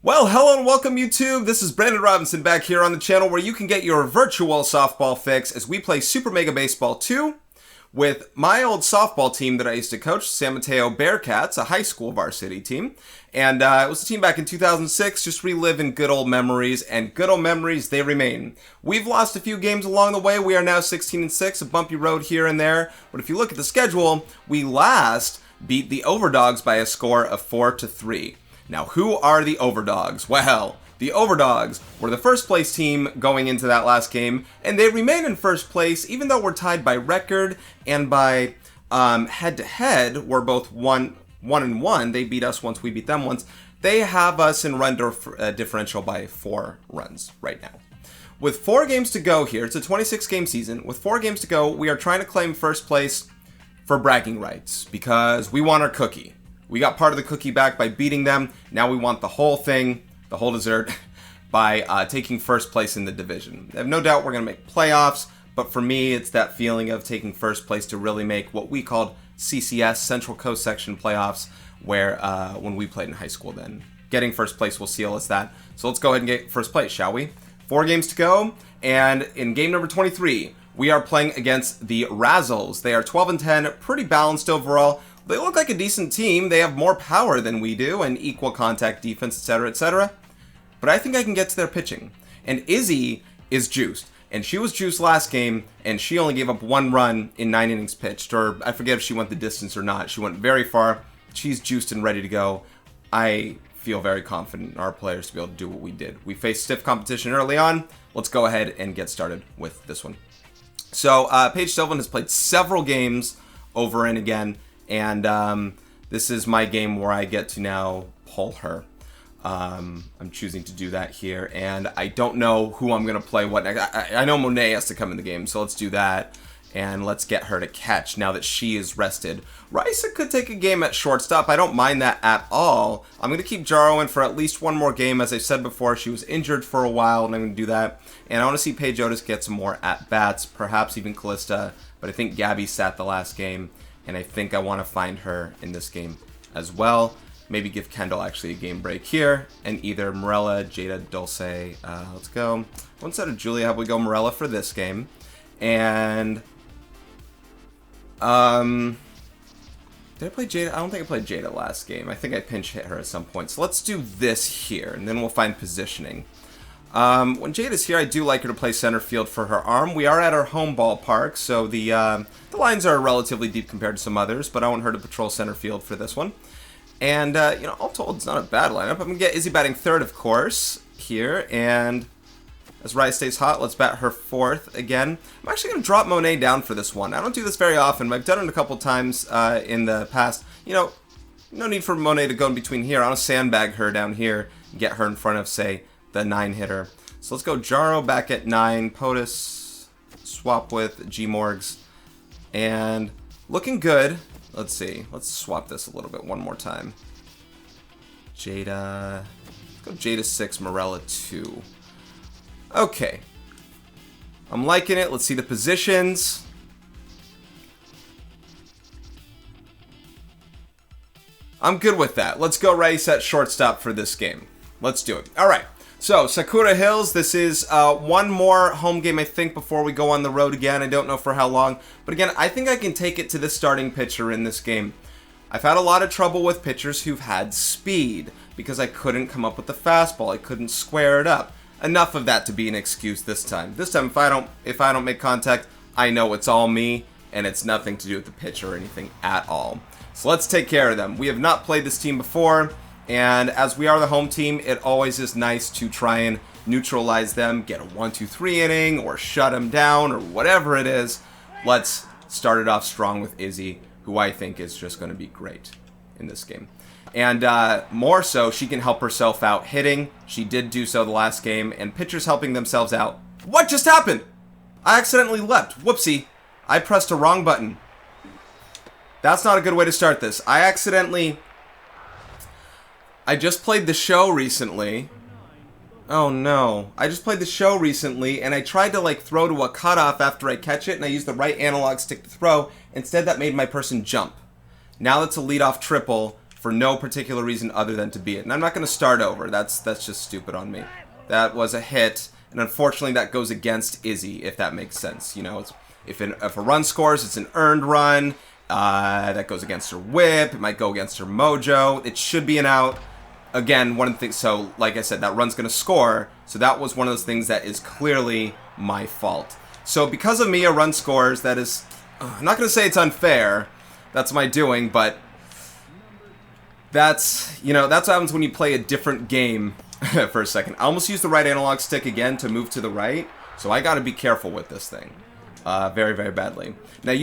Well, hello and welcome YouTube. This is Brandon Robinson back here on the channel where you can get your virtual softball fix as we play Super Mega Baseball 2 with my old softball team that I used to coach, San Mateo Bearcats, a high school varsity team. And it was a team back in 2006, just reliving good old memories, and good old memories, they remain. We've lost a few games along the way. We are now 16-6, a bumpy road here and there. But if you look at the schedule, we last beat the Overdogs by a score of 4-3. Now, who are the Overdogs? Well, the Overdogs were the first place team going into that last game, and they remain in first place even though we're tied by record and by head-to-head. We're both 1-1. They beat us once, we beat them once. They have us in run differential by 4 runs right now. With 4 games to go here, it's a 26-game season. With 4 games to go, we are trying to claim first place for bragging rights because we want our cookie. We got part of the cookie back by beating them. Now we want the whole thing, the whole dessert, by taking first place in the division. I have no doubt we're going to make playoffs, but for me, it's that feeling of taking first place to really make what we called CCS, Central Coast Section playoffs, where when we played in high school then. Getting first place will seal us that. So let's go ahead and get first place, shall we? 4 games to go, and in game number 23, we are playing against the Razzles. They are 12-10, pretty balanced overall. They look like a decent team. They have more power than we do and equal contact defense, etc., etc. But I think I can get to their pitching. And Izzy is juiced. And she was juiced last game, and she only gave up 1 run in 9 innings pitched. Or I forget if she went the distance or not. She went very far. She's juiced and ready to go. I feel very confident in our players to be able to do what we did. We faced stiff competition early on. Let's go ahead and get started with this one. So Paige Sylvan has played several games over and again. And this is my game where I get to now pull her. I'm choosing to do that here, and I don't know who I'm going to play what next. I know Monet has to come in the game, so let's do that. And let's get her to catch now that she is rested. Raisa could take a game at shortstop. I don't mind that at all. I'm going to keep Jaro in for at least 1 more game. As I said before, she was injured for a while, and I'm going to do that. And I want to see Paige Otus get some more at-bats, perhaps even Callista. But I think Gabby sat the last game. And I think I want to find her in this game as well. Maybe give Kendall actually a game break here. And either Morella, Jada, Dulce. Let's go. Instead of Julia, have we go Morella for this game. And did I play Jada? I don't think I played Jada last game. I think I pinch hit her at some point. So let's do this here. And then we'll find positioning. When Jada's here, I do like her to play center field for her arm. We are at our home ballpark, so the lines are relatively deep compared to some others, but I want her to patrol center field for this one. And, all told, it's not a bad lineup. I'm going to get Izzy batting third, of course, here. And as Rice stays hot, let's bat her fourth again. I'm actually going to drop Monet down for this one. I don't do this very often, but I've done it a couple times in the past. No need for Monet to go in between here. I want to sandbag her down here and get her in front of, say, the 9-hitter. So let's go Jaro back at 9. Otus swap with G-Morgs. And looking good. Let's see. Let's swap this a little bit one more time. Jada. Let's go Jada 6, Morella 2. Okay. I'm liking it. Let's see the positions. I'm good with that. Let's go Rice at shortstop for this game. Let's do it. All right. So, Sakura Hills, this is 1 more home game, I think, before we go on the road again. I don't know for how long. But again, I think I can take it to the starting pitcher in this game. I've had a lot of trouble with pitchers who've had speed because I couldn't come up with the fastball. I couldn't square it up. Enough of that to be an excuse this time. This time, if I don't make contact, I know it's all me, and it's nothing to do with the pitcher or anything at all. So let's take care of them. We have not played this team before. And as we are the home team, it always is nice to try and neutralize them, get a 1-2-3 inning, or shut them down, or whatever it is. Let's start it off strong with Izzy, who I think is just going to be great in this game. And more so, she can help herself out hitting. She did do so the last game, and pitchers helping themselves out. What just happened? I accidentally leapt. Whoopsie. I pressed a wrong button. That's not a good way to start this. I just played the show recently. Oh no. I just played the show recently, and I tried to throw to a cutoff after I catch it, and I used the right analog stick to throw. Instead, that made my person jump. Now that's a leadoff triple for no particular reason other than to be it. And I'm not going to start over. That's just stupid on me. That was a hit, and unfortunately that goes against Izzy, if that makes sense. You know, if a run scores, it's an earned run. That goes against her whip. It might go against her mojo. It should be an out. Again, one of the things, so like I said, that run's going to score. So that was one of those things that is clearly my fault. So because of me, a run scores. That is, I'm not going to say it's unfair. That's my doing, but that's, you know, that's what happens when you play a different game for a second. I almost used the right analog stick again to move to the right. So I got to be careful with this thing. Very, very badly. Now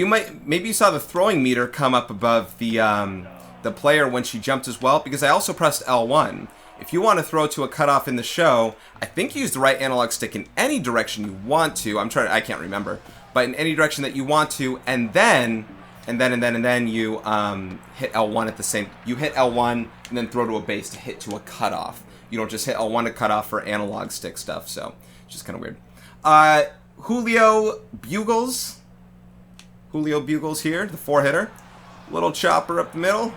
maybe you saw the throwing meter come up above the player when she jumped as well, because I also pressed L1. If you want to throw to a cutoff in the show, I think you use the right analog stick in any direction you want to. I can't remember, but in any direction that you want to, and then you hit L1 at the same. You hit L1 and then throw to a base to hit to a cutoff. You don't just hit L1 to cut off for analog stick stuff. So it's just kind of weird. Julio Bugles here, the 4-hitter. Little chopper up the middle.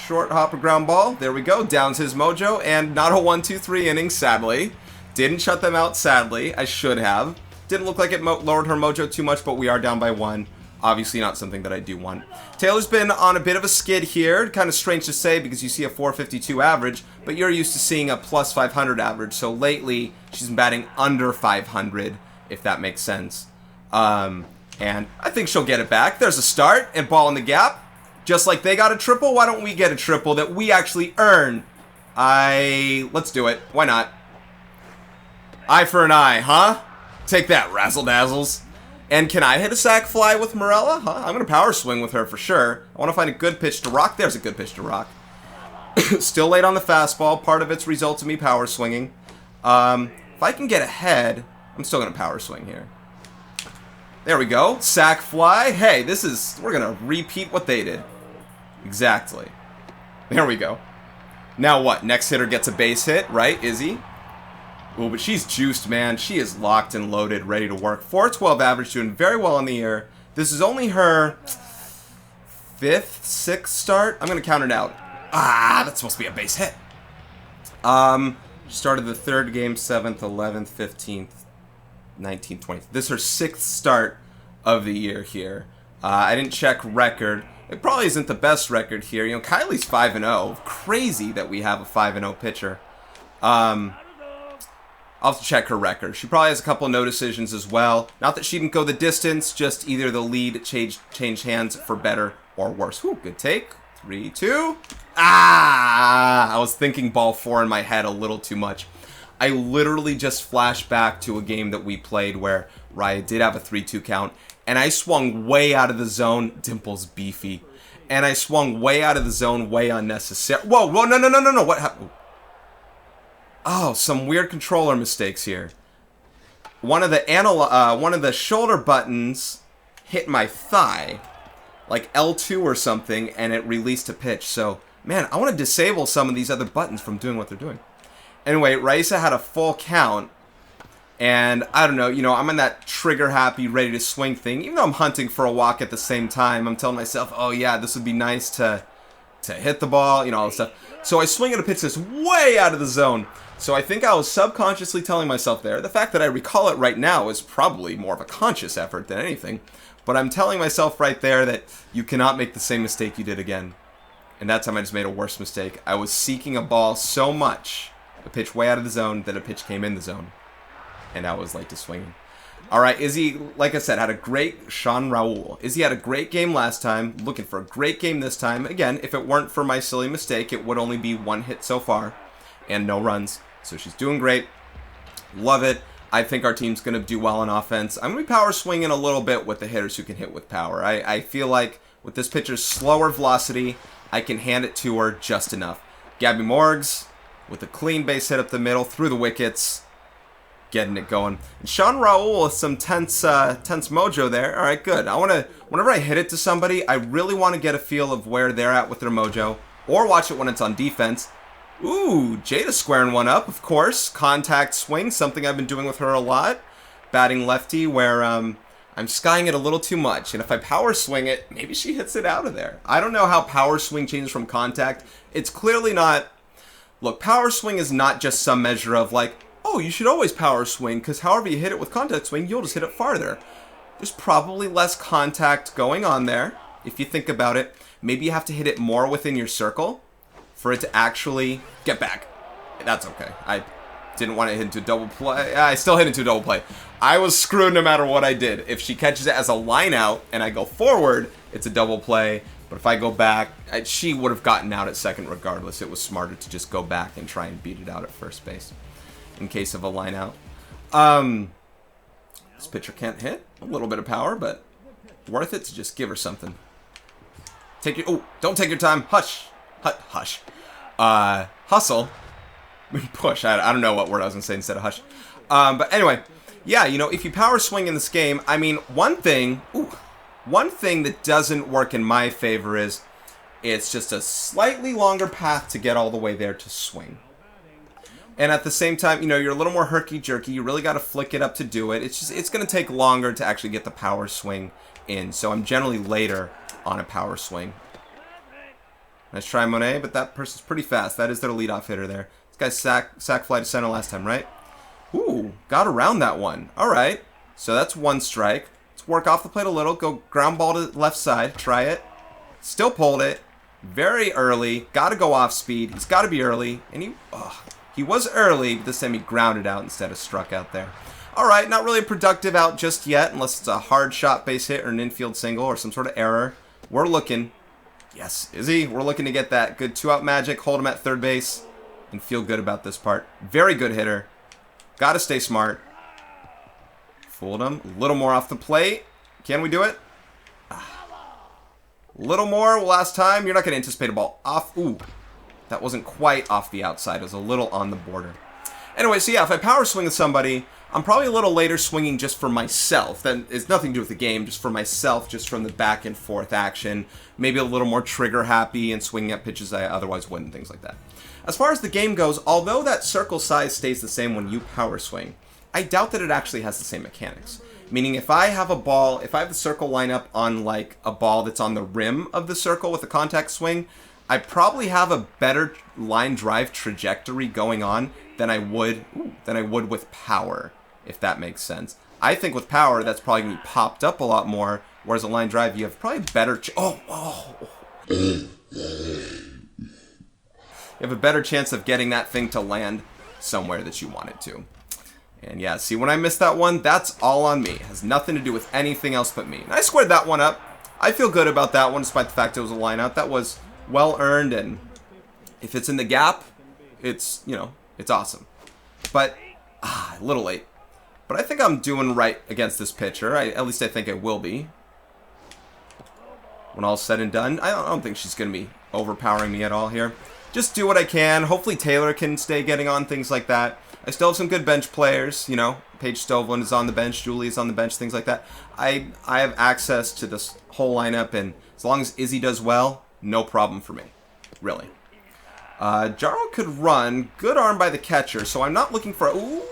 Short hopper ground ball. There we go. Downs his mojo. And not a 1-2-3 inning, sadly. Didn't shut them out, sadly. I should have. Didn't look like it lowered her mojo too much, but we are down by 1. Obviously not something that I do want. Taylor's been on a bit of a skid here. Kind of strange to say because you see a 452 average, but you're used to seeing a plus 500 average. So lately, she's been batting under 500, if that makes sense. And I think she'll get it back. There's a start and ball in the gap. Just like they got a triple, why don't we get a triple that we actually earn? Let's do it. Why not? Eye for an eye, huh? Take that, Razzle Dazzles. And can I hit a sac fly with Morella? Huh? I'm going to power swing with her for sure. I want to find a good pitch to rock. There's a good pitch to rock. Still late on the fastball. Part of it's results of me power swinging. If I can get ahead, I'm still going to power swing here. There we go. Sac fly. Hey, we're going to repeat what they did. Exactly. There we go. Now what? Next hitter gets a base hit, right? Izzy? Oh, but she's juiced, man. She is locked and loaded, ready to work. 412 average, doing very well in the air. This is only her 5th, 6th start. I'm going to count it out. That's supposed to be a base hit. Started the 3rd game, 7th, 11th, 15th, 19th, 20th. This is her 6th start of the year here. I didn't check record. It probably isn't the best record here. You know, Kylie's 5-0. Crazy that we have a 5-0 pitcher. I'll have to check her record. She probably has a couple of no decisions as well. Not that she didn't go the distance, just either the lead changed hands for better or worse. Ooh, good take. 3, 2. I was thinking ball 4 in my head a little too much. I literally just flashed back to a game that we played where Raya did have a 3-2 count, and I swung way out of the zone. Dimple's beefy. And I swung way out of the zone, way unnecessary. Whoa, no. What happened? Oh, some weird controller mistakes here. One of the shoulder buttons hit my thigh, like L2 or something, and it released a pitch. So, man, I want to disable some of these other buttons from doing what they're doing. Anyway, Raisa had a full count, and I don't know, you know, I'm in that trigger-happy, ready-to-swing thing. Even though I'm hunting for a walk at the same time, I'm telling myself, oh yeah, this would be nice to hit the ball, you know, all this stuff. So I swing at a pitch that's way out of the zone. So I think I was subconsciously telling myself there. The fact that I recall it right now is probably more of a conscious effort than anything. But I'm telling myself right there that you cannot make the same mistake you did again. And that time I just made a worse mistake. I was seeking a ball so much, a pitch way out of the zone, that a pitch came in the zone. And I was late to swinging. Alright, Izzy, like I said, had a great Sean Raul. Izzy had a great game last time, looking for a great game this time. Again, if it weren't for my silly mistake, it would only be 1 hit so far. And no runs. So she's doing great. Love it. I think our team's going to do well on offense. I'm going to be power swinging a little bit with the hitters who can hit with power. I feel like with this pitcher's slower velocity, I can hand it to her just enough. Gabby Morgs with a clean base hit up the middle, through the wickets, getting it going. And Sean Raul with some tense mojo there. All right, good. Whenever I hit it to somebody, I really want to get a feel of where they're at with their mojo, or watch it when it's on defense. Ooh, Jada squaring one up, of course. Contact swing, something I've been doing with her a lot. Batting lefty, where I'm skying it a little too much, and if I power swing it, maybe she hits it out of there. I don't know how power swing changes from contact. It's clearly not... Look, power swing is not just some measure of like, oh, you should always power swing, because however you hit it with contact swing, you'll just hit it farther. There's probably less contact going on there, if you think about it. Maybe you have to hit it more within your circle for it to actually get back. That's okay. I didn't want to hit into a double play. I still hit into a double play. I was screwed no matter what I did. If she catches it as a line out and I go forward, it's a double play. But if I go back, she would have gotten out at second regardless. It was smarter to just go back and try and beat it out at first base in case of a line out. This pitcher can't hit. A little bit of power, but worth it to just give her something. Don't take your time. Hush. Hush. Hustle. Push. I don't know what word I was going to say instead of hush. But anyway, yeah, you know, if you power swing in this game, I mean, one thing that doesn't work in my favor is it's just a slightly longer path to get all the way there to swing. And at the same time, you know, you're a little more herky-jerky. You really got to flick it up to do it. It's going to take longer to actually get the power swing in. So I'm generally later on a power swing. Nice try, Monet, but that person's pretty fast. That is their leadoff hitter there. This guy's sack fly to center last time, right? Ooh, got around that one. All right. So that's one strike. Let's work off the plate a little. Go ground ball to the left side. Try it. Still pulled it. Very early. Got to go off speed. He's got to be early. And he was early, but this time he grounded out instead of struck out there. All right, not really a productive out just yet, unless it's a hard shot base hit or an infield single or some sort of error. We're looking. Yes, Izzy, we're looking to get that good two-out magic, hold him at third base, and feel good about this part. Very good hitter. Got to stay smart. Fooled him. A little more off the plate. Can we do it? A little more last time. You're not going to anticipate a ball off. Ooh, that wasn't quite off the outside. It was a little on the border. Anyway, so yeah, if I power swing with somebody, I'm probably a little later swinging just for myself. That is nothing to do with the game, just for myself, just from the back and forth action. Maybe a little more trigger happy and swinging at pitches I otherwise wouldn't, things like that. As far as the game goes, although that circle size stays the same when you power swing, I doubt that it actually has the same mechanics. Meaning if I have a ball, if I have the circle line up on like a ball that's on the rim of the circle with a contact swing, I probably have a better line drive trajectory going on than I would with power, if that makes sense. I think with power, that's probably going to be popped up a lot more, whereas a line drive, you have probably better... You have a better chance of getting that thing to land somewhere that you want it to. And yeah, see, when I missed that one, that's all on me. It has nothing to do with anything else but me. And I squared that one up. I feel good about that one, despite the fact it was a line out. That was well earned, and if it's in the gap, it's, you know, it's awesome. But, a little late. But I think I'm doing right against this pitcher. At least I think I will be. When all's said and done, I don't think she's going to be overpowering me at all here. Just do what I can. Hopefully Taylor can stay getting on, things like that. I still have some good bench players, you know. Paige Stovlin is on the bench, Julie is on the bench, things like that. I have access to this whole lineup, and as long as Izzy does well, no problem for me. Really. Jaro could run. Good arm by the catcher, so I'm not looking for a... Ooh.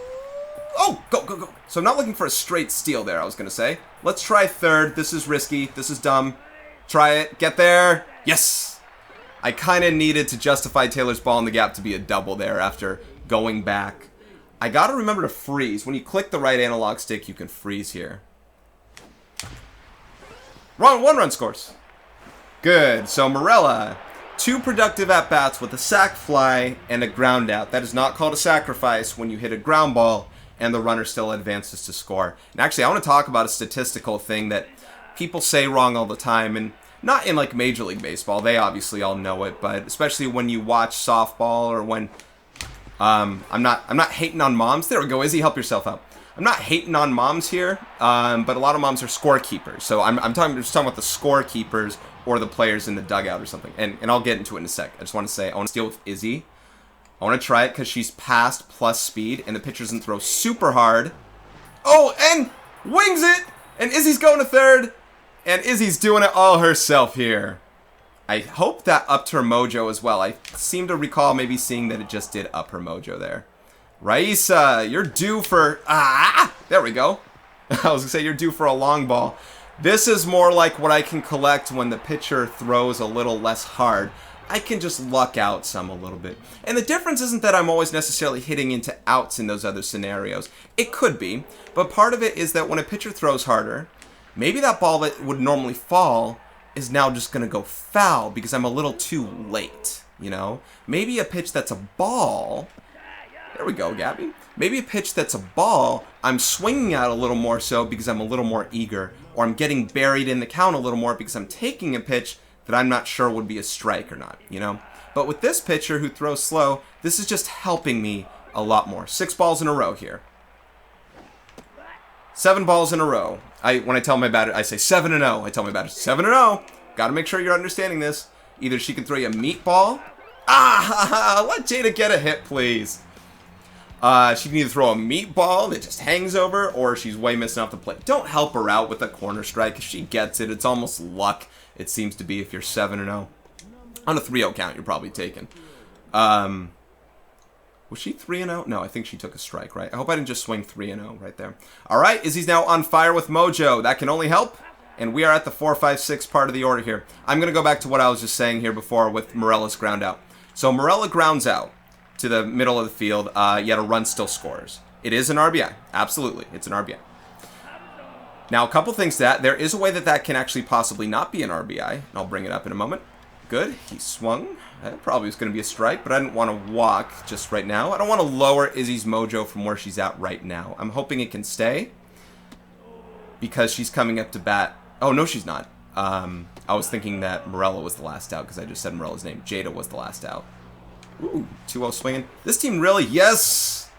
Oh, go. So I'm not looking for a straight steal there, I was going to say. Let's try third. This is risky. This is dumb. Try it. Get there. Yes! I kind of needed to justify Taylor's ball in the gap to be a double there after going back. I got to remember to freeze. When you click the right analog stick, you can freeze here. One-run scores. Good. So Morella, 2 productive at-bats with a sac fly and a ground out. That is not called a sacrifice when you hit a ground ball and the runner still advances to score. And actually, I want to talk about a statistical thing that people say wrong all the time, and not in like Major League Baseball. They obviously all know it, but especially when you watch softball or when I'm not hating on moms. There we go, Izzy, help yourself out. I'm not hating on moms here, but a lot of moms are scorekeepers. So I'm just talking about the scorekeepers or the players in the dugout or something. And I'll get into it in a sec. I just want to say I want to deal with Izzy. I want to try it because she's past plus speed, and the pitcher doesn't throw super hard. Oh, and wings it! And Izzy's going to third, and Izzy's doing it all herself here. I hope that upped her mojo as well. I seem to recall maybe seeing that it just did up her mojo there. Raisa, you're due for... there we go. I was gonna say you're due for a long ball. This is more like what I can collect when the pitcher throws a little less hard. I can just luck out some a little bit. And the difference isn't that I'm always necessarily hitting into outs in those other scenarios. It could be, but part of it is that when a pitcher throws harder, maybe that ball that would normally fall is now just going to go foul because I'm a little too late, you know? Maybe a pitch that's a ball... There we go, Gabby. Maybe a pitch that's a ball, I'm swinging at a little more so because I'm a little more eager, or I'm getting buried in the count a little more because I'm taking a pitch that I'm not sure would be a strike or not, you know? But with this pitcher who throws slow, this is just helping me a lot more. 6 balls in a row here. 7 balls in a row. When I tell my batter, I say 7-0. I tell my batter, 7-0. Gotta make sure you're understanding this. Either she can throw you a meatball. Let Jada get a hit, please. She can either throw a meatball that just hangs over, or she's way missing off the plate. Don't help her out with a corner strike. If she gets it, it's almost luck, it seems to be, if you're 7-0. On a 3-0 count, you're probably taken. Was she 3-0? No, I think she took a strike, right? I hope I didn't just swing 3-0 right there. All right, Izzy's now on fire with mojo. That can only help. And we are at the 4, 5, 6 part of the order here. I'm going to go back to what I was just saying here before with Morella's ground out. So Morella grounds out to the middle of the field, yet a run still scores. It is an RBI. Absolutely, it's an RBI. Now, a couple things to that. There is a way that that can actually possibly not be an RBI, and I'll bring it up in a moment. Good, he swung. That probably was going to be a strike, but I didn't want to walk just right now. I don't want to lower Izzy's mojo from where she's at right now. I'm hoping it can stay because she's coming up to bat. Oh, no, she's not. I was thinking that Morella was the last out because I just said Morella's name. Jada was the last out. Ooh, 2-0 swinging. This team really, yes!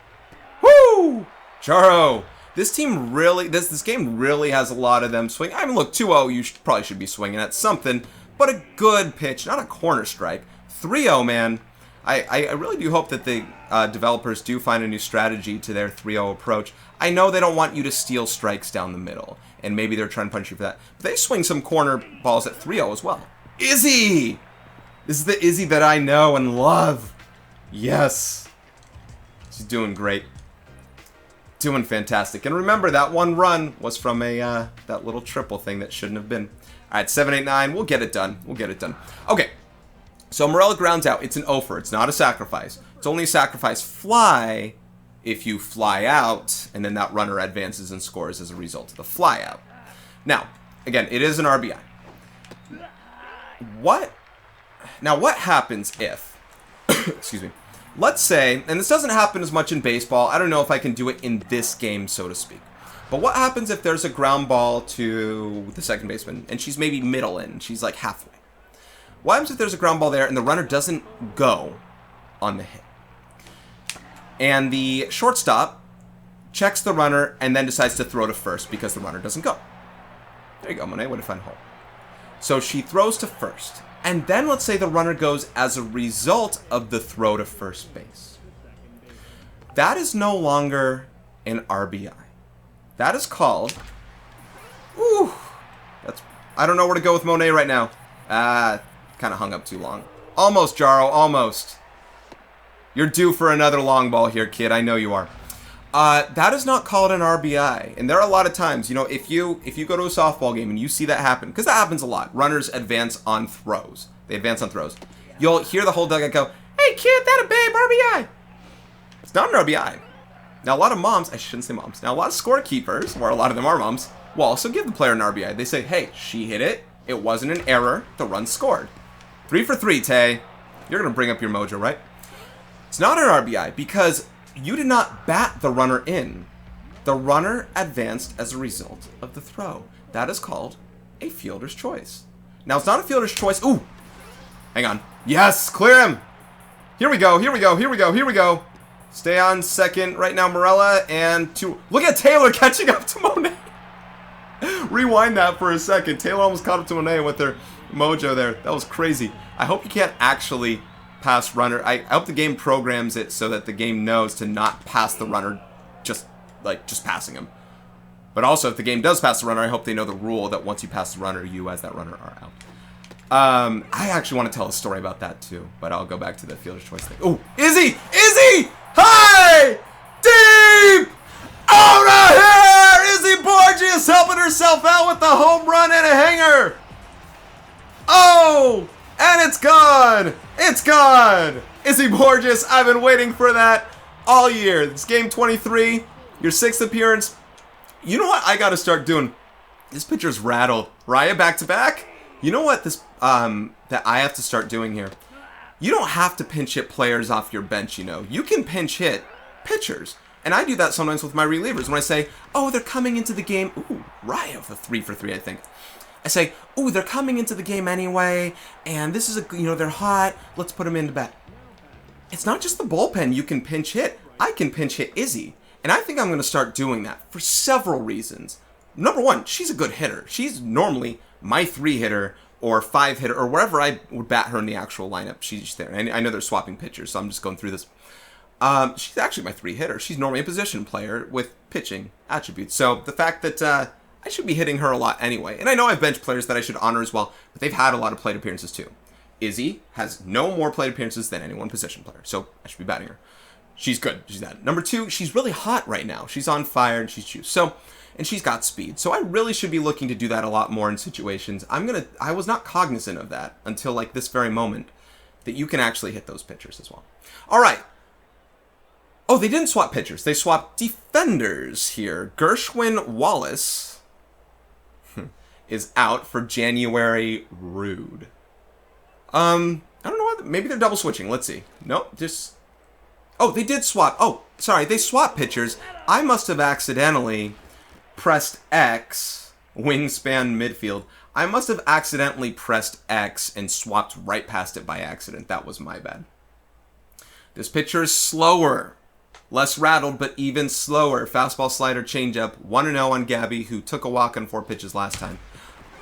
Woo! Jaro! This team really, this game really has a lot of them swing. I mean, look, 2-0, you probably should be swinging at something, but a good pitch, not a corner strike. 3-0, man. I really do hope that the developers do find a new strategy to their 3-0 approach. I know they don't want you to steal strikes down the middle, and maybe they're trying to punch you for that. But they swing some corner balls at 3-0 as well. Izzy! This is the Izzy that I know and love. Yes. She's doing great. Doing fantastic. And remember, that one run was from a that little triple thing that shouldn't have been. All right, 7, 8, 9. We'll get it done. We'll get it done. Okay. So Morella grounds out. It's an offer. It's not a sacrifice. It's only a sacrifice fly if you fly out, and then that runner advances and scores as a result of the fly out. Now, again, it is an RBI. Now, what happens if, excuse me, let's say, and this doesn't happen as much in baseball. I don't know if I can do it in this game, so to speak. But what happens if there's a ground ball to the second baseman, and she's maybe middle in, she's like halfway? What happens if there's a ground ball there and the runner doesn't go on the hit? And the shortstop checks the runner and then decides to throw to first because the runner doesn't go. There you go, Monet, way to find home. So she throws to first. And then let's say the runner goes as a result of the throw to first base. That is no longer an RBI. That is called... Ooh, I don't know where to go with Monet right now. Kind of hung up too long. Almost, Jaro, almost. You're due for another long ball here, kid. I know you are. That is not called an RBI. And there are a lot of times, you know, if you go to a softball game and you see that happen, because that happens a lot. Runners advance on throws. They advance on throws. You'll hear the whole dugout go, "Hey, kid, that a babe, RBI." It's not an RBI. Now, a lot of moms, I shouldn't say moms. Now, a lot of scorekeepers, or a lot of them are moms, will also give the player an RBI. They say, "Hey, she hit it. It wasn't an error. The run scored. 3 for 3, Tay. You're going to bring up your mojo, right?" It's not an RBI because you did not bat the runner in. The runner advanced as a result of the throw. That is called a fielder's choice. Now, it's not a fielder's choice. Ooh. Hang on. Yes, clear him. Here we go, here we go, here we go, here we go. Stay on second right now, Morella, and two. Look at Taylor catching up to Monet. Rewind that for a second. Taylor almost caught up to Monet with her mojo there. That was crazy. I hope you can't actually pass runner. I hope the game programs it so that the game knows to not pass the runner just passing him. But also, if the game does pass the runner, I hope they know the rule that once you pass the runner, you as that runner are out. I actually want to tell a story about that too, but I'll go back to the fielder's choice thing. Oh, Izzy! Izzy! High! Deep! Out of here! Izzy Borges! himself out with the home run and a hanger. Oh, and it's gone. It's gone. Izzy Borges, I've been waiting for that all year. It's game 23, your 6th appearance. You know what I got to start doing? This pitcher's rattled. Raya back to back. You know what this that I have to start doing here? You don't have to pinch hit players off your bench, you know. You can pinch hit pitchers. And I do that sometimes with my relievers when I say, oh, they're coming into the game. Ooh, Raya for 3 for 3, I think. I say, ooh, they're coming into the game anyway, and this is they're hot. Let's put them into bat. It's not just the bullpen you can pinch hit. I can pinch hit Izzy. And I think I'm going to start doing that for several reasons. Number one, she's a good hitter. She's normally my 3 hitter or 5 hitter or wherever I would bat her in the actual lineup. She's there. And I know they're swapping pitchers, so I'm just going through this. She's actually my 3 hitter. She's normally a position player with pitching attributes. So the fact that I should be hitting her a lot anyway. And I know I have bench players that I should honor as well, but they've had a lot of plate appearances too. Izzy has no more plate appearances than any one position player, so I should be batting her. She's good. She's that. Number 2, she's really hot right now. She's on fire and she's juiced. And she's got speed. So I really should be looking to do that a lot more in situations. I was not cognizant of that until like this very moment, that you can actually hit those pitchers as well. All right. Oh, they didn't swap pitchers. They swapped defenders here. Gershwin Wallace is out for January Rude. I don't know why. Maybe they're double switching. Let's see. Nope, just... Oh, they did swap. Oh, sorry, they swapped pitchers. I must have accidentally pressed X, wingspan midfield. I must have accidentally pressed X and swapped right past it by accident. That was my bad. This pitcher is slower. Less rattled, but even slower. Fastball, slider, changeup. 1-0 on Gabby, who took a walk on 4 pitches last time.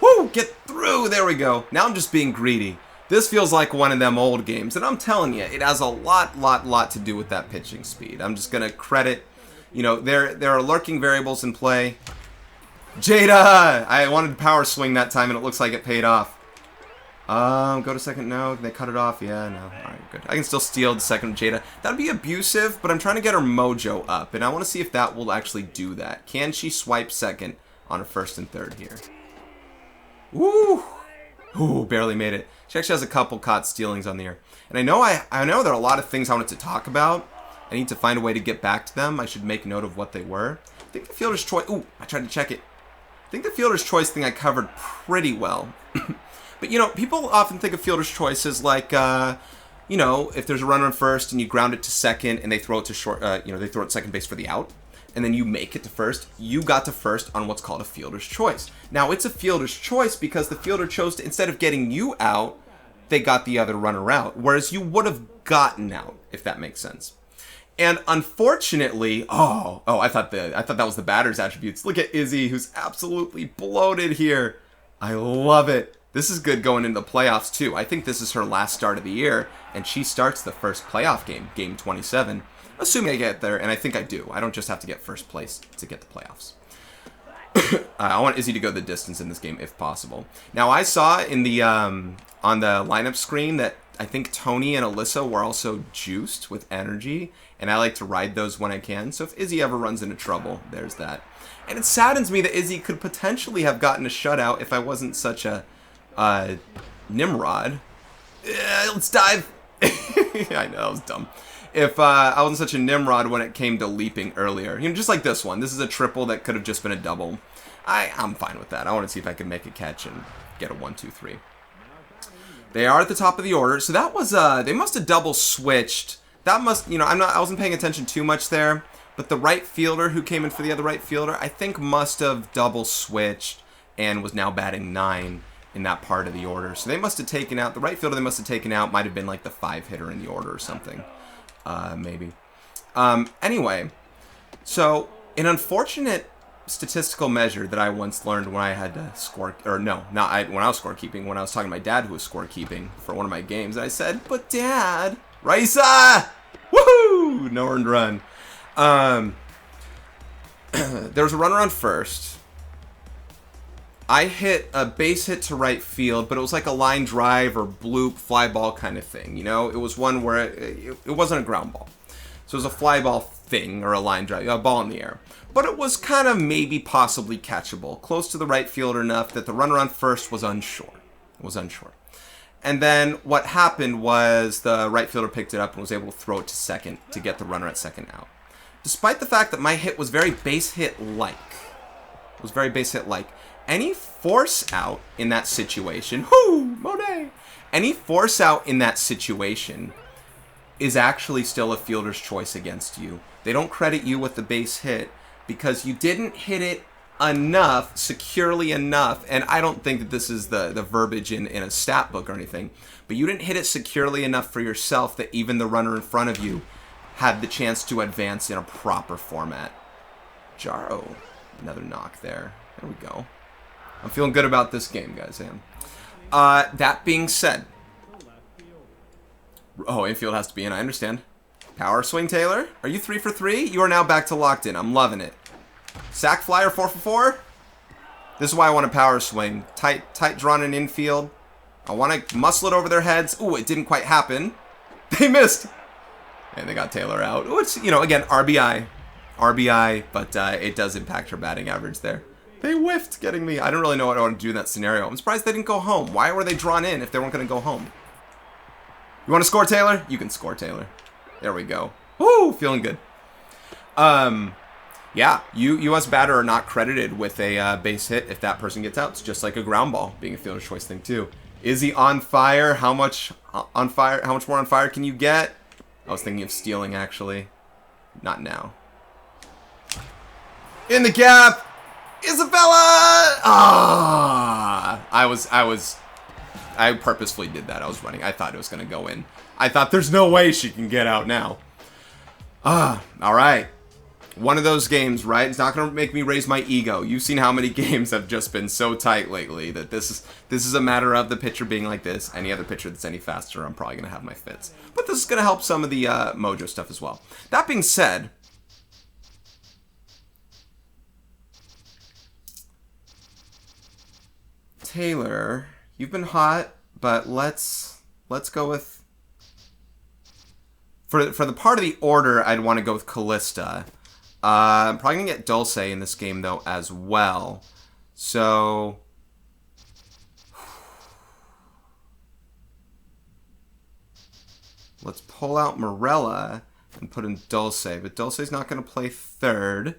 Woo! Get through! There we go. Now I'm just being greedy. This feels like one of them old games, and I'm telling you, it has a lot to do with that pitching speed. I'm just gonna credit, there are lurking variables in play. Jada! I wanted power swing that time, and it looks like it paid off. Go to second, no. They cut it off, yeah, no. Alright, good. I can still steal the second Jada. That'd be abusive, but I'm trying to get her mojo up, and I want to see if that will actually do that. Can she swipe second on a first and third here? Woo! Ooh, barely made it. She actually has a couple caught stealings on the air. And I know there are a lot of things I wanted to talk about. I need to find a way to get back to them. I should make note of what they were. I think the fielder's choice... Ooh, I tried to check it. I think the fielder's choice thing I covered pretty well. But, people often think of fielder's choice as like, if there's a runner on first and you ground it to second and they throw it to short, they throw it to second base for the out. And then you make it to first, you got to first on what's called a fielder's choice. Now, it's a fielder's choice because the fielder chose to, instead of getting you out, they got the other runner out. Whereas you would have gotten out, if that makes sense. And unfortunately, I thought that was the batter's attributes. Look at Izzy, who's absolutely bloated here. I love it. This is good going into the playoffs, too. I think this is her last start of the year, and she starts the first playoff game, game 27. Assuming I get there, and I think I do. I don't just have to get first place to get the playoffs. I want Izzy to go the distance in this game if possible. Now, I saw in the on the lineup screen that I think Tony and Alyssa were also juiced with energy, and I like to ride those when I can. So if Izzy ever runs into trouble, there's that. And it saddens me that Izzy could potentially have gotten a shutout if I wasn't such a Nimrod. Let's dive. I know, that was dumb. If I wasn't such a Nimrod when it came to leaping earlier. Just like this one. This is a triple that could have just been a double. I'm fine with that. I want to see if I can make a catch and get a 1-2-3. They are at the top of the order. So that was, they must have double switched. That must, I wasn't paying attention too much there. But the right fielder who came in for the other right fielder, I think must have double switched and was now batting 9 in that part of the order. So they must have taken out, the right fielder they must have taken out might have been like the 5 hitter in the order or something. Maybe. Anyway, so an unfortunate statistical measure that I once learned when I had to score, or no, when I was scorekeeping, when I was talking to my dad who was scorekeeping for one of my games, I said, but Dad, Raisa! Woohoo! No earned run. There was a runner on first. I hit a base hit to right field, but it was like a line drive or bloop fly ball kind of thing. It was one where it wasn't a ground ball. So it was a fly ball thing, or a line drive, a ball in the air. But it was kind of maybe possibly catchable, close to the right fielder enough that the runner on first was unsure. And then what happened was the right fielder picked it up and was able to throw it to second to get the runner at second out. Despite the fact that my hit was very base hit-like. Any force out in that situation, any force out in that situation is actually still a fielder's choice against you. They don't credit you with the base hit because you didn't hit it enough, securely enough, and I don't think that this is the verbiage in a stat book or anything, but you didn't hit it securely enough for yourself that even the runner in front of you had the chance to advance in a proper format. Jaro, another knock there. There we go. I'm feeling good about this game, guys. That being said, infield has to be in, I understand. Power swing, Taylor. Are you 3 for 3? You are now back to locked in. I'm loving it. Sack flyer 4 for 4. This is why I want a power swing. Tight drawn in infield. I want to muscle it over their heads. Ooh, it didn't quite happen. They missed. And they got Taylor out. Ooh, it's, again, RBI, but it does impact her batting average there. They whiffed getting me. I don't really know what I want to do in that scenario. I'm surprised they didn't go home. Why were they drawn in if they weren't going to go home? You want to score, Taylor? You can score, Taylor. There we go. Woo, feeling good. Yeah, U.S. batter are not credited with a base hit if that person gets out. It's just like a ground ball, being a fielder's choice thing too. Izzy on fire. How much on fire? How much more on fire can you get? I was thinking of stealing, actually. Not now. In the gap, Isabella. I purposefully did that. I was running. I thought it was going to go in. I thought there's no way she can get out now. All right. One of those games, right? It's not going to make me raise my ego. You've seen how many games have just been so tight lately that this is a matter of the pitcher being like this. Any other pitcher that's any faster, I'm probably going to have my fits. But this is going to help some of the mojo stuff as well. That being said, Taylor, you've been hot, but let's go with... For the part of the order, I'd want to go with Callista. I'm probably going to get Dulce in this game, though, as well. So... let's pull out Morella and put in Dulce. But Dulce's not going to play third.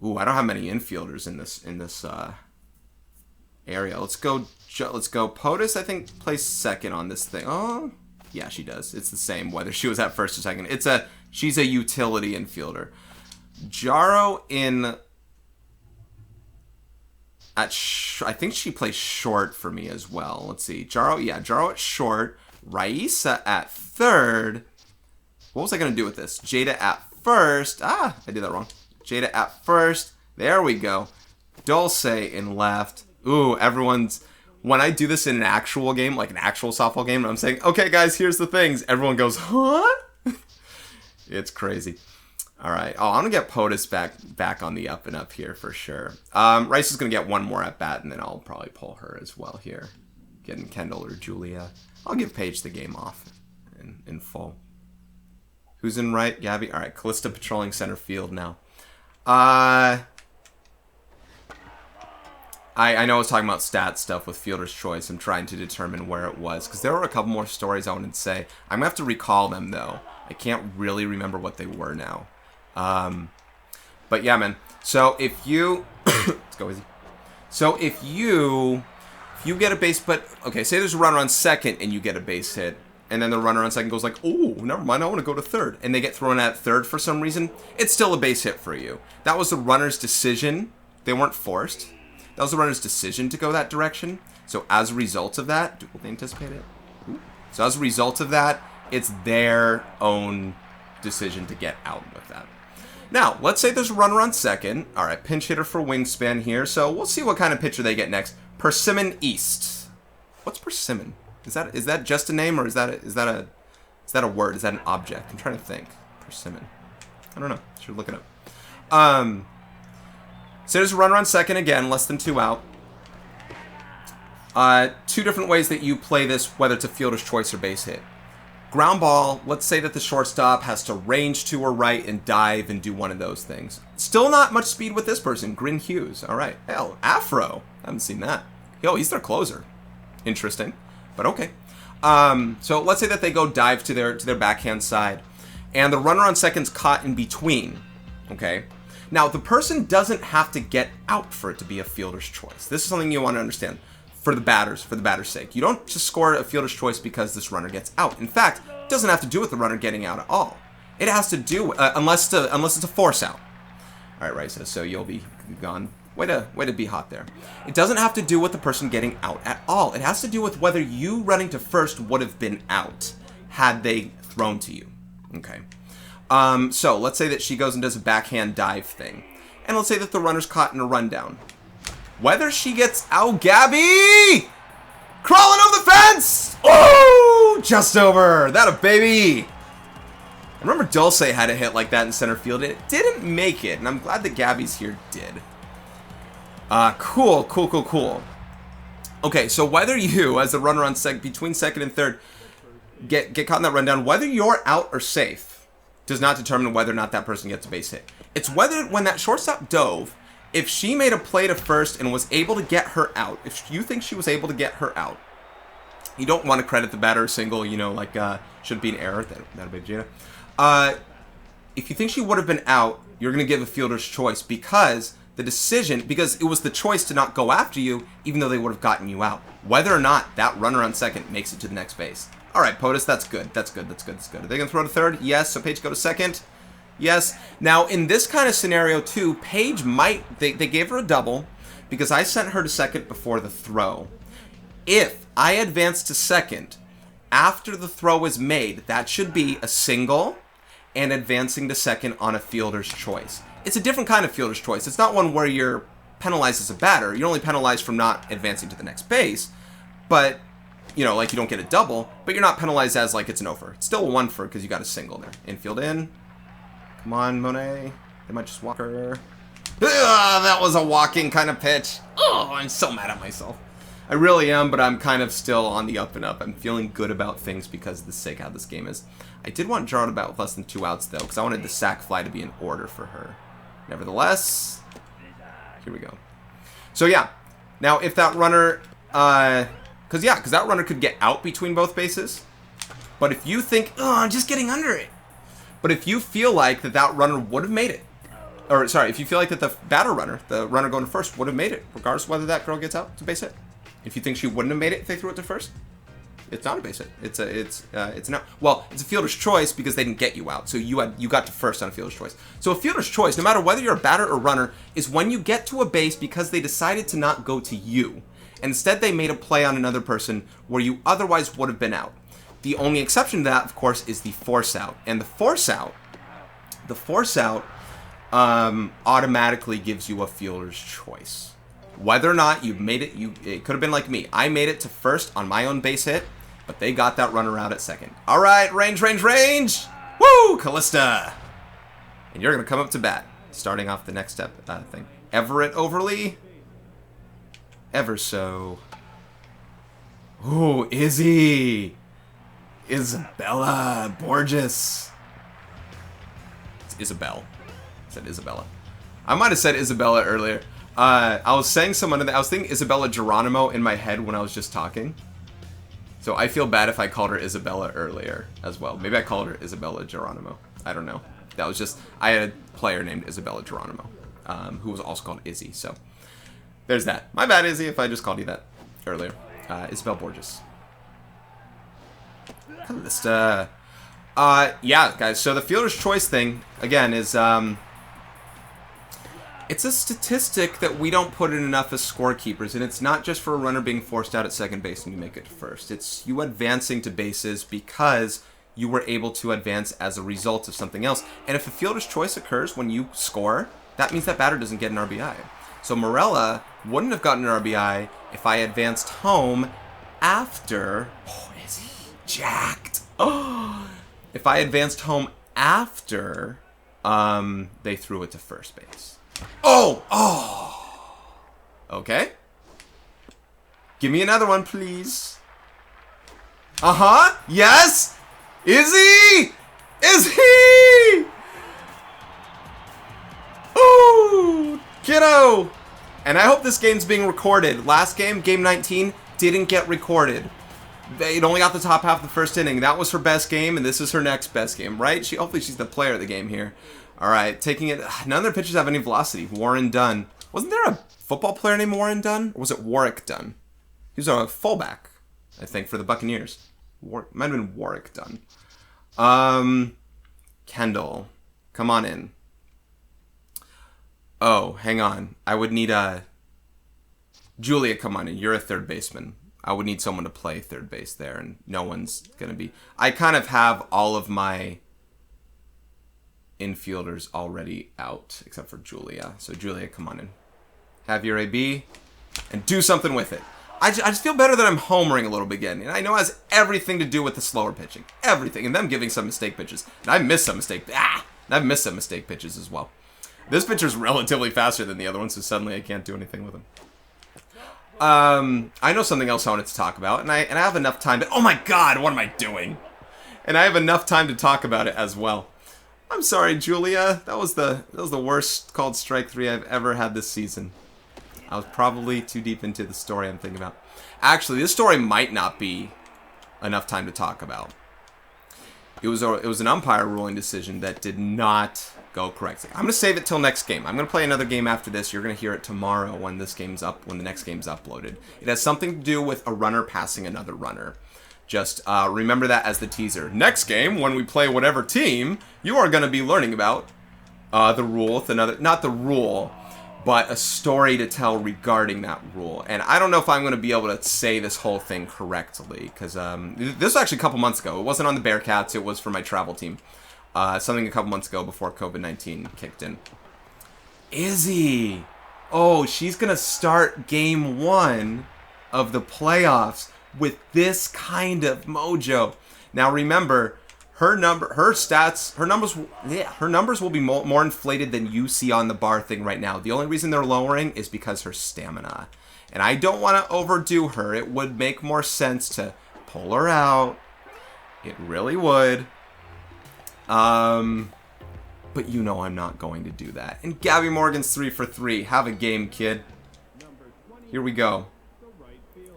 Ooh, I don't have many infielders in this area. Let's go Otus, I think, plays second on this thing. Oh, yeah, she does. It's the same whether she was at first or second. She's a utility infielder. Jaro I think she plays short for me as well. Let's see. Jaro at short. Raisa at third. What was I going to do with this? Jada at first. I did that wrong. Jada at first. There we go. Dulce in left. Ooh, everyone's... When I do this in an actual game, like an actual softball game, and I'm saying, okay, guys, here's the things. Everyone goes, huh? It's crazy. All right. Oh, I'm going to get Otus back on the up and up here for sure. Rice is going to get one more at bat, and then I'll probably pull her as well here. Getting Kendall or Julia. I'll give Paige the game off in full. Who's in right? Gabby? All right. Callista patrolling center field now. I know I was talking about stat stuff with Fielder's Choice. I'm trying to determine where it was, because there were a couple more stories I wanted to say. I'm going to have to recall them, though. I can't really remember what they were now. But yeah, man. So if you... let's go easy. So if you get a base... But, okay, say there's a runner on second and you get a base hit. And then the runner on second goes like, oh, never mind, I want to go to third. And they get thrown at third for some reason. It's still a base hit for you. That was the runner's decision. They weren't forced. That was the runner's decision to go that direction. So as a result of that, will they anticipate it? Ooh. So as a result of that, it's their own decision to get out with that. Now, let's say there's a runner on second. All right, pinch hitter for Wingspan here. So we'll see what kind of pitcher they get next. Persimmon East. What's Persimmon? Is that just a name, or is that a word? Is that an object? I'm trying to think. Persimmon. I don't know. Should look it up. So there's a runner on second again, less than 2 out. Two different ways that you play this, whether it's a fielder's choice or base hit. Ground ball, let's say that the shortstop has to range to or right and dive and do one of those things. Still not much speed with this person. Grin Hughes. All right. Hell, Afro. I haven't seen that. Yo, he's their closer. Interesting. But okay. So let's say that they go dive to their backhand side. And the runner on second's caught in between. Okay. Now, the person doesn't have to get out for it to be a fielder's choice. This is something you want to understand. For the batter's sake. You don't just score a fielder's choice because this runner gets out. In fact, it doesn't have to do with the runner getting out at all. It has to do, unless it's a force out. All right, Rice, so you'll be gone. Way to be hot there. It doesn't have to do with the person getting out at all. It has to do with whether you running to first would have been out had they thrown to you. Okay. So let's say that she goes and does a backhand dive thing. And let's say that the runner's caught in a rundown. Whether she gets out, Gabby! Crawling over the fence! Oh! Just over. That a baby. I remember Dulce had a hit like that in center field. It didn't make it, and I'm glad that Gabby's here did. Cool. Okay, so whether you, as the runner on between second and third, get caught in that rundown, whether you're out or safe does not determine whether or not that person gets a base hit. It's whether, when that shortstop dove, if she made a play to first and was able to get her out, if you think she was able to get her out, you don't want to credit the batter single, you know, like, should be an error. That'll be Jada. If you think she would have been out, you're going to give a fielder's choice because it was the choice to not go after you, even though they would have gotten you out. Whether or not that runner on second makes it to the next base. All right, POTUS, that's good. Are they going to throw to third? Yes. So Paige go to second? Yes. Now, in this kind of scenario, too, Paige might... They gave her a double because I sent her to second before the throw. If I advance to second after the throw is made, that should be a single and advancing to second on a fielder's choice. It's a different kind of fielder's choice. It's not one where you're penalized as a batter. You're only penalized from not advancing to the next base. But, you know, like you don't get a double, but you're not penalized as like it's an over. It's still a one for because you got a single there. Infield in. Come on, Monet. They might just walk her. Ugh, that was a walking kind of pitch. Oh, I'm so mad at myself. I really am, but I'm kind of still on the up and up. I'm feeling good about things because of the sake of how this game is. I did want Jaro to bat with less than 2 outs, though, because I wanted the sac fly to be in order for her. Nevertheless, here we go. So, yeah. Now, if that runner... Because that runner could get out between both bases. But if you think, oh, I'm just getting under it. But if you feel like that runner would have made it, or sorry, if you feel like that the batter runner, the runner going to first, would have made it, regardless of whether that girl gets out, it's a base hit. If you think she wouldn't have made it if they threw it to first, it's not a base hit. It's not. Well, it's a fielder's choice because they didn't get you out, so you got to first on a fielder's choice. So a fielder's choice, no matter whether you're a batter or runner, is when you get to a base because they decided to not go to you. Instead, they made a play on another person where you otherwise would have been out. The only exception to that, of course, is the force out. And the force out automatically gives you a fielder's choice. Whether or not you made it, it could have been like me. I made it to first on my own base hit, but they got that runner out at second. All right, range! Woo, Callista! And you're going to come up to bat, starting off the next step thing. Everett Overly? Ever so. Ooh, Izzy! Isabella Borges. It's Isabel. I said Isabella. I might have said Isabella earlier. I was saying I was thinking Isabella Geronimo in my head when I was just talking. So I feel bad if I called her Isabella earlier as well. Maybe I called her Isabella Geronimo. I don't know. That was just, I had a player named Isabella Geronimo, who was also called Izzy. So there's that. My bad, Izzy, if I just called you that earlier. Isabel Borges. Callista. Yeah, guys, so the fielder's choice thing, again, is, it's a statistic that we don't put in enough as scorekeepers, and it's not just for a runner being forced out at second base and you make it to first. It's you advancing to bases because you were able to advance as a result of something else. And if a fielder's choice occurs when you score, that means that batter doesn't get an RBI. So Morella wouldn't have gotten an RBI if I advanced home after... Oh, is he jacked? Oh, if I advanced home after they threw it to first base. Oh! Okay. Give me another one, please. Uh-huh. Yes! Izzy! Izzy! Ooh! Kiddo! And I hope this game's being recorded. Last game, game 19, didn't get recorded. It only got the top half of the first inning. That was her best game, and this is her next best game, right? Hopefully she's the player of the game here. All right, taking it. None of their pitchers have any velocity. Warren Dunn. Wasn't there a football player named Warren Dunn? Or was it Warwick Dunn? He was a fullback, I think, for the Buccaneers. Might have been Warwick Dunn. Kendall. Come on in. Oh, hang on. I would need Julia, come on in. You're a third baseman. I would need someone to play third base there, and no one's going to be... I kind of have all of my infielders already out, except for Julia. So, Julia, come on in. Have your AB, and do something with it. I just feel better that I'm homering a little bit again. And I know it has everything to do with the slower pitching. Everything. And them giving some mistake pitches. And I've missed some mistake... I've missed some mistake pitches as well. This pitcher's relatively faster than the other one, so suddenly I can't do anything with him. I know something else I wanted to talk about, and I have enough time to... Oh my god, what am I doing? And I have enough time to talk about it as well. I'm sorry, Julia. That was the worst called strike 3 I've ever had this season. I was probably too deep into the story I'm thinking about. Actually, this story might not be enough time to talk about. It was an umpire ruling decision that did not go correctly. I'm going to save it till next game. I'm going to play another game after this. You're going to hear it tomorrow when the next game's uploaded. It has something to do with a runner passing another runner. Just remember that as the teaser. Next game, when we play whatever team, you are going to be learning about the rule with another... Not the rule, but a story to tell regarding that rule. And I don't know if I'm going to be able to say this whole thing correctly, because this was actually a couple months ago. It wasn't on the Bearcats. It was for my travel team. Something a couple months ago before COVID-19 kicked in. Izzy! Oh, she's going to start game 1 of the playoffs with this kind of mojo. Now remember, her numbers will be more inflated than you see on the bar thing right now. The only reason they're lowering is because her stamina. And I don't want to overdo her. It would make more sense to pull her out. It really would. But you know I'm not going to do that. And Gabby Morgan's 3 for 3. Have a game, kid. Here we go.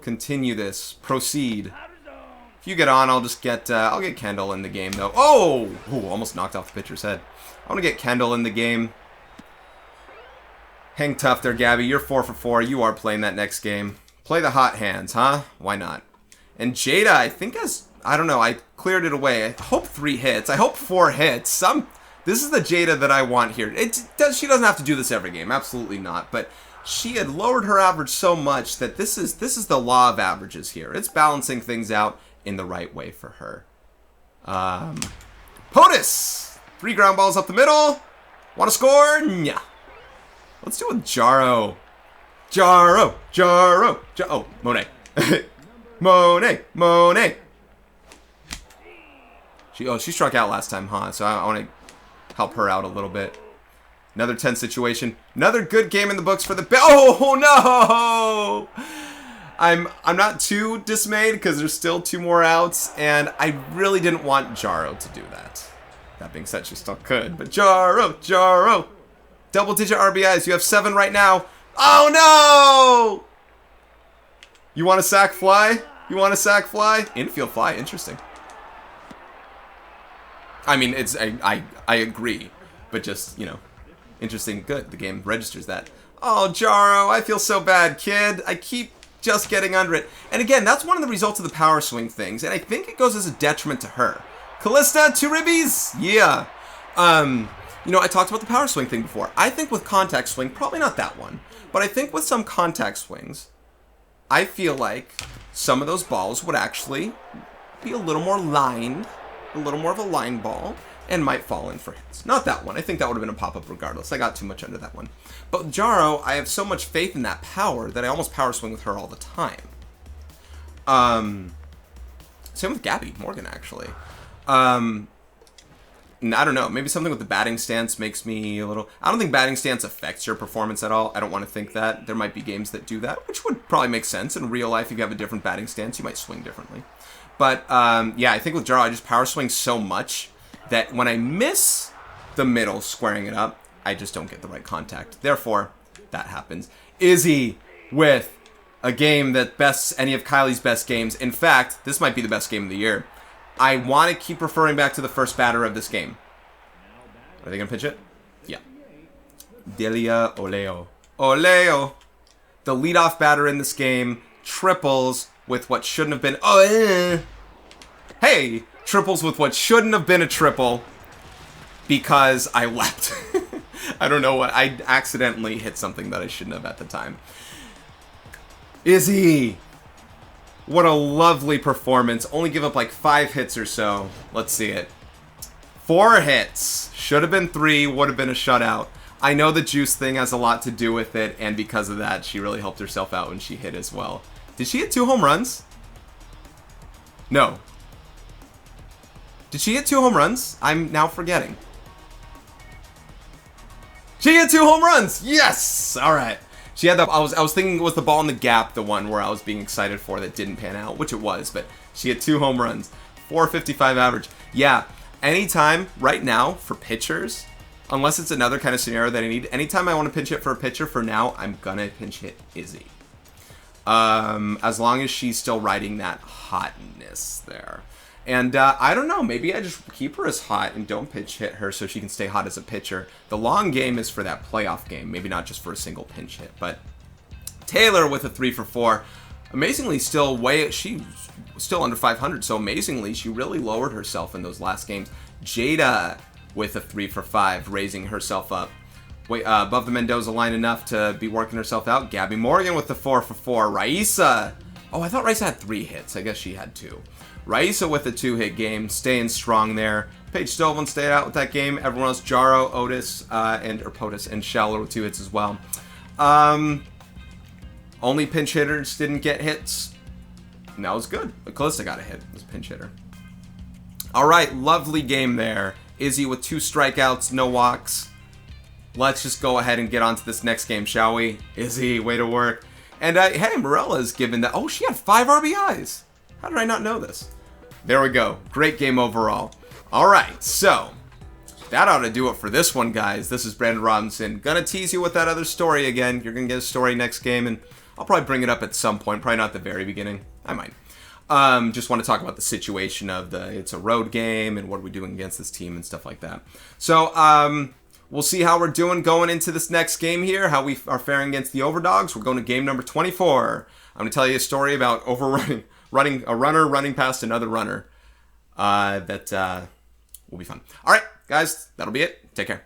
Continue this. Proceed. If you get on, I'll just get, I'll get Kendall in the game, though. Oh! Ooh, almost knocked off the pitcher's head. I want to get Kendall in the game. Hang tough there, Gabby. You're 4 for 4. You are playing that next game. Play the hot hands, huh? Why not? And Jada, I think I don't know, I cleared it away. I hope 3 hits. I hope 4 hits. This is the Jada that I want here. She doesn't have to do this every game. Absolutely not. But she had lowered her average so much that this is the law of averages here. It's balancing things out in the right way for her. Otus! 3 ground balls up the middle. Want to score? Nya. Let's do it with Jaro. Jaro! Oh, Monet. Monet! She struck out last time, huh? So I want to help her out a little bit. Another tense situation. Another good game in the books for the... Oh, no! I'm not too dismayed because there's still 2 more outs, and I really didn't want Jaro to do that. That being said, she still could. But Jaro! Double-digit RBIs. You have 7 right now. Oh, no! You want a sack fly? Infield fly. Interesting. I mean, I agree. But just, you know, interesting. Good. The game registers that. Oh, Jaro, I feel so bad, kid. I keep just getting under it. And again, that's one of the results of the power swing things. And I think it goes as a detriment to her. Callista, 2 ribbies. Yeah. You know, I talked about the power swing thing before. I think with contact swing, probably not that one. But I think with some contact swings, I feel like some of those balls would actually be a little more lined, a little more of a line ball, and might fall in for hits. Not that one. I think that would have been a pop-up regardless. I got too much under that one. But with Jaro, I have so much faith in that power that I almost power swing with her all the time. Same with Gabby Morgan, actually. I don't know. Maybe something with the batting stance makes me a little... I don't think batting stance affects your performance at all. I don't want to think that. There might be games that do that, which would probably make sense. In real life, if you have a different batting stance, you might swing differently. But, yeah, I think with Jaro, I just power swing so much that when I miss the middle squaring it up, I just don't get the right contact. Therefore, that happens. Izzy with a game that bests any of Kylie's best games. In fact, this might be the best game of the year. I want to keep referring back to the first batter of this game. Are they going to pitch it? Yeah. Delia Oleo. Oleo. The leadoff batter in this game triples with what shouldn't have been... Hey! Triples with what shouldn't have been a triple because I leapt. I don't know what... I accidentally hit something that I shouldn't have at the time. Izzy! What a lovely performance. Only give up like 5 hits or so. Let's see it. 4 hits. Should have been 3. Would have been a shutout. I know the juice thing has a lot to do with it, and because of that, she really helped herself out when she hit as well. Did she hit 2 home runs? No. Did she hit 2 home runs? I'm now forgetting. She hit 2 home runs! Yes! Alright. She had the... I was thinking it was the ball in the gap, the one where I was being excited for that didn't pan out, which it was, but she had 2 home runs. 455 average. Yeah, anytime, right now, for pitchers, unless it's another kind of scenario that I need, anytime I want to pinch hit for a pitcher, for now, I'm gonna pinch hit Izzy. As long as she's still riding that hotness there. And I don't know, maybe I just keep her as hot and don't pinch hit her so she can stay hot as a pitcher. The long game is for that playoff game, maybe not just for a single pinch hit. But Taylor with a 3 for 4. Amazingly, she's still under 500, so amazingly, she really lowered herself in those last games. Jada with a 3 for 5, raising herself up. Above the Mendoza line enough to be working herself out. Gabby Morgan with the 4 for 4. Raisa. Oh, I thought Raisa had 3 hits. I guess she had 2. Raisa with a 2-hit game, staying strong there. Paige Stovlin stayed out with that game. Everyone else, Jaro, Otus, Otus, and Scheller with 2 hits as well. Only pinch hitters didn't get hits. And that was good. But Calista got a hit. It was a pinch hitter. All right, lovely game there. Izzy with 2 strikeouts, no walks. Let's just go ahead and get on to this next game, shall we? Izzy, way to work. And hey, Morella's given that. Oh, she had 5 RBIs. How did I not know this? There we go. Great game overall. All right, so that ought to do it for this one, guys. This is Brandon Robinson. Gonna tease you with that other story again. You're gonna get a story next game, and I'll probably bring it up at some point. Probably not at the very beginning. I might. Just want to talk about the situation of it's a road game and what are we doing against this team and stuff like that. So, we'll see how we're doing going into this next game here, how we are faring against the Overdogs. We're going to game number 24. I'm going to tell you a story about running a runner running past another runner. That will be fun. All right, guys, that'll be it. Take care.